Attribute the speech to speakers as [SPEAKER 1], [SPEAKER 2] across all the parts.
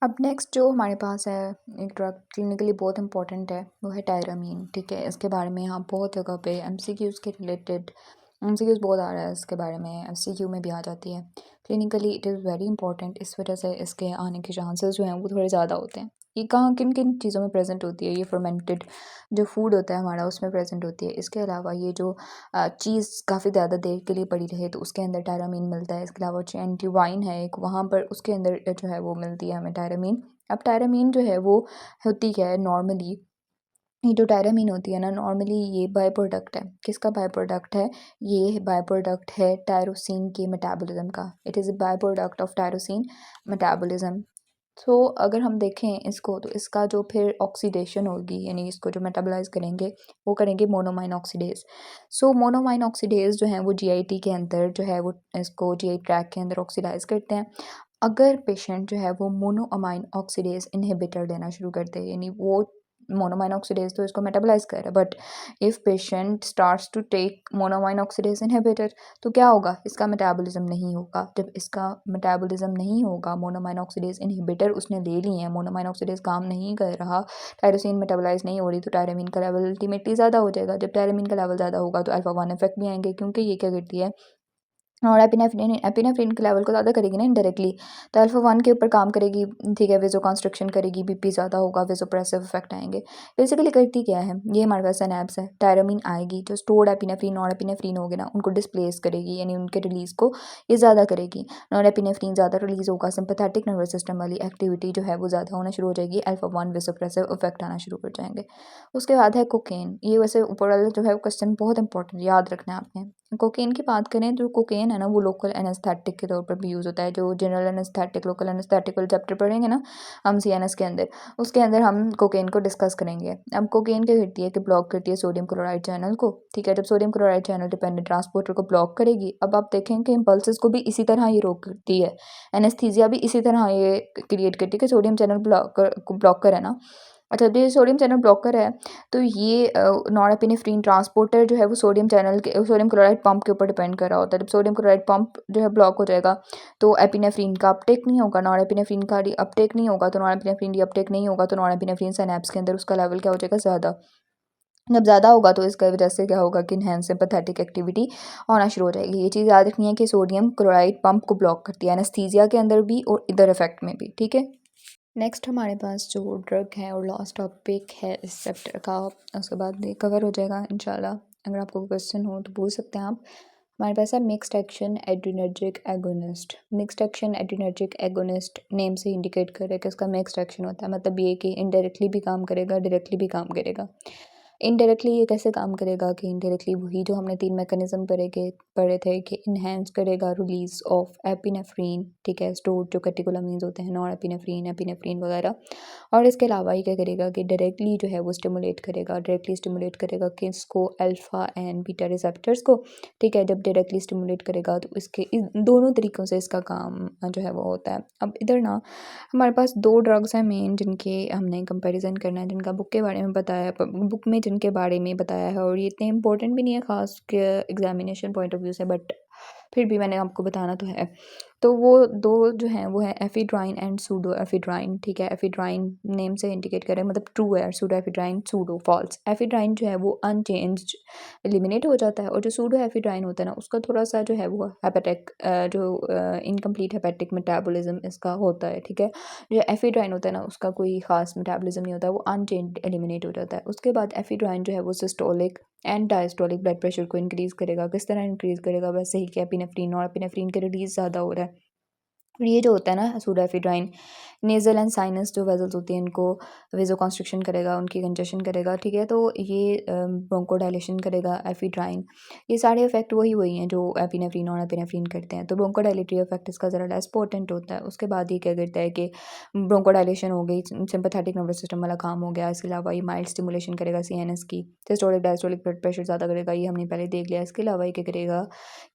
[SPEAKER 1] अब नेक्स्ट जो हमारे पास है एक ड्रग क्लिनिकली बहुत इंपॉर्टेंट है वो है टायरामीन। ठीक है, इसके बारे में यहाँ बहुत जगह पे एमसीक्यूज़ के रिलेटेड एमसीक्यूज़ बहुत आ रहा है इसके बारे में, एमसीक्यू में भी आ जाती है। Clinically it is very important, इस वजह से इसके आने के चांसेस जो हैं वो थोड़े ज़्यादा होते हैं। ये कहाँ किन किन चीज़ों में प्रेजेंट होती है? ये फर्मेंटेड जो फूड होता है हमारा उसमें प्रेजेंट होती है। इसके अलावा ये जो चीज़ काफ़ी ज़्यादा देर के लिए पड़ी रहे तो उसके अंदर टायरामीन मिलता है। इसके अलावा एंटी वाइन है एक, वहाँ पर उसके अंदर जो है वो मिलती है हमें टायरामीन। अब टायरामीन जो है वो होती क्या है नॉर्मली, ये जो टायरामीन होती है ना नॉर्मली ये बाय प्रोडक्ट है। किसका बाय प्रोडक्ट है? ये बाय प्रोडक्ट है टायरोसिन के मेटाबॉलिज्म का। It is a by product of tyrosine metabolism. तो अगर हम देखें इसको तो इसका जो फिर ऑक्सीडेशन होगी यानी इसको जो मेटाबोलाइज करेंगे वो करेंगे मोनोमाइन ऑक्सीडेज। सो मोनोमाइन ऑक्सीडेज जो हैं वो जीआईटी के अंदर जो है वो इसको जीआई ट्रैक के अंदर ऑक्सीडाइज करते हैं। अगर पेशेंट जो है वो मोनोअमाइन ऑक्सीडेज इनहिबिटर लेना शुरू कर दे, यानी वो मोनोमाइन ऑक्सीडेज तो इसको मेटाबोलाइज कर रहा है, but if patient starts to take monoamine oxidase inhibitor तो क्या होगा? इसका मेटाबॉलिज्म नहीं होगा। जब इसका मेटाबॉलिज्म नहीं होगा, मोनोमाइन ऑक्सीडेज इनहिबिटर उसने ले लिए हैं, मोनोमाइन ऑक्सीडेज काम नहीं कर रहा, टायरोसिन मेटाबोलाइज नहीं हो रही, तो टायरामीन का लेवल अल्टीमेटली ज़्यादा हो जाएगा। जब टायरामीन का लेवल ज़्यादा होगा तो अल्फा 1 इफेक्ट भी आएंगे, क्योंकि ये क्या करती है और एपिनेफ्रिन के लेवल को ज़्यादा करेगी ना इनडायरेक्टली, तो अल्फा 1 के ऊपर काम करेगी। ठीक है, वेजो कंस्ट्रक्शन करेगी, बीपी ज़्यादा होगा, वेजोप्रेसिव इफेक्ट आएंगे। बेसिकली करती क्या है, ये हमारे पास सिनैप्स है, टायरामीन आएगी जो स्टोर्ड एपिनेफ्रिन नॉन एपिनेफ्रिन होगे ना उनको डिस्प्लेस करेगी, यानी उनके रिलीज़ को ये ज़्यादा करेगी। नॉन एपिनेफ्रिन ज़्यादा रिलीज़ होगा, सिंपैथेटिक नर्वस सिस्टम वाली एक्टिविटी जो है वो ज़्यादा होना शुरू हो जाएगी, अल्फा 1 वेजोप्रेसिव इफेक्ट आना शुरू कर जाएंगे। उसके बाद है कोकेन। ये वैसे ऊपर वाला जो है क्वेश्चन बहुत इंपॉर्टेंट याद रखना है आपने। कोकेन की बात करें तो कोकेन है ना वो लोकल एनेस्थेटिक के तौर पर भी यूज़ होता है। जो जनरल एनेस्थेटिक लोकल एनेस्थेटिक वाले चैप्टर पढ़ेंगे ना हम सीएनएस के अंदर, उसके अंदर हम कोकेन को डिस्कस करेंगे। अब कोकेन क्या करती है कि ब्लॉक करती है सोडियम क्लोराइड चैनल को। ठीक है, जब sodium chloride channel dependent transporter को ब्लॉक करेगी, अब आप देखें कि इम्पल्सेस को भी इसी तरह ये रोक करती है, एनेस्थीसिया भी इसी तरह ये क्रिएट करती है कि सोडियम चैनल ब्लॉकर है ना। अच्छा, तो ये सोडियम चैनल ब्लॉकर है तो ये नॉरएपिनेफ्रिन ट्रांसपोर्टर जो है वो सोडियम चैनल के सोडियम क्लोराइड पंप के ऊपर डिपेंड कर रहा होता है। जब सोडियम क्लोराइड पंप जो है ब्लॉक हो जाएगा तो एपिनेफ्रिन का अपटेक नहीं होगा, नॉरएपिनेफ्रिन का अपटेक नहीं होगा, तो नॉरएपिनेफ्रिन अपटेक नहीं होगा तो नॉरएपिनेफ्रिन सिनैप्स के अंदर उसका लेवल क्या हो जाएगा? ज़्यादा। जब ज़्यादा होगा तो इसका वजह से क्या होगा कि इनहैंस सिंपैथेटिक एक्टिविटी होना शुरू हो जाएगी। ये चीज़ याद रखनी है कि सोडियम क्लोराइड पंप को ब्लॉक करती है एनेस्थीसिया के अंदर भी और इधर इफेक्ट में भी। ठीक है, नेक्स्ट हमारे पास जो ड्रग है और लास्ट टॉपिक है इस चैप्टर का, उसके बाद ये कवर हो जाएगा इंशाल्लाह। अगर आपको कोई क्वेश्चन हो तो पूछ सकते हैं आप। हमारे पास है mixed action adrenergic agonist. Mixed action adrenergic agonist name से इंडिकेट कर रहा है कि इसका मिक्स्ड एक्शन होता है, मतलब ये कि इनडायरेक्टली भी काम करेगा, डायरेक्टली भी काम करेगा। इनडायरेक्टली ये कैसे काम करेगा कि इनडायरेक्टली वही जो हमने 3 मैकेनिज्म पढ़े थे कि इन्हेंस करेगा रिलीज ऑफ एपिनेफ्रीन। ठीक है, स्टोर्ड जो कैटेकोलामीन्स होते हैं, नॉर एपिनेफ्रीन, एपिनेफ्रीन वगैरह। और इसके अलावा ये क्या करेगा कि डायरेक्टली जो है वो स्टिमुलेट करेगा, डायरेक्टली स्टिमुलेट करेगा किसको? अल्फा एंड बीटा रिसेप्टर्स को। ठीक है, जब डायरेक्टली स्टिमुलेट करेगा तो इसके इन दोनों तरीक़ों से इसका काम जो है वो होता है। अब इधर ना हमारे पास 2 ड्रग्स हैं मेन जिनके हमने कंपैरिजन करना है, जिनका बुक के बारे में बताया बुक में जिनके बारे में बताया है, और ये इतने इंपॉर्टेंट भी नहीं है ख़ास के एग्जामिनेशन पॉइंट ऑफ व्यू से, बट फिर भी मैंने आपको बताना तो है। तो वो 2 जो हैं वो है एफिड्राइन एंड सूडो एफिड्राइन। ठीक है, एफिड्राइन नेम से इंडिकेट करें मतलब ट्रू है, सूडो एफिड्राइन सूडो फॉल्स। एफिड्राइन जो है वो अनचेंज्ड एलिमिनेट हो जाता है, और जो सूडो एफिड्राइन होता है ना उसका थोड़ा सा जो है वो हेपेटिक जो इनकम्प्लीट हेपेटिक मेटाबॉलिज्म इसका होता है। ठीक है, जो एफिड्राइन होता है ना उसका कोई खास मेटाबॉलिज्म नहीं होता, वो अनचेंज्ड एलिमिनेट हो जाता है। उसके बाद एफिड्राइन जो है वो systolic and diastolic blood pressure को इंक्रीज़ करेगा। किस तरह इंक्रीज़ करेगा? वैसे ही कि एपिनेफ्रीन और एपिनेफ्रीन के रिलीज़ ज़्यादा हो रहा है। और ये जो होता है ना सूडोएफिड्राइन, नेज़ल एंड साइनस जो वेसल्स होती हैं इनको वेज़ोकंस्ट्रिक्शन करेगा, उनकी कंजेशन करेगा। ठीक है, तो ये ब्रोंकोडायलेशन करेगा एफिड्राइन। ये सारे इफेक्ट वही हैं जो एपिनेफ्रीन और एपिनेफ्रीन करते हैं। तो ब्रोंकोडायलेटरी इफेक्ट इसका ज़रा लेस पोटेंट होता है। उसके बाद ये क्या करता है कि ब्रोंकोडायलेशन हो गई, सिंपैथेटिक नर्वस सिस्टम वाला काम हो गया। इसके अलावा ये माइल्ड स्टिमुलेशन करेगा सीएनएस की, सिस्टोलिक डायस्टोलिक ब्लड प्रेशर ज़्यादा करेगा, ये हमने पहले देख लिया। इसके अलावा ये क्या करेगा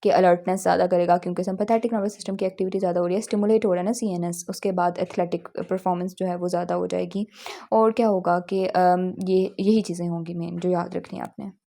[SPEAKER 1] कि अलर्टनेस ज़्यादा करेगा, क्योंकि सिंपैथेटिक नर्वस सिस्टम की एक्टिविटी ज़्यादा हो रही है, स्टिमुलेट हो रहा है ना सीएनएस। उसके बाद एथलेटिक परफॉर्मेंस जो है वो ज़्यादा हो जाएगी। और क्या होगा कि ये यही चीज़ें होंगी मेन जो याद रखनी है आपने।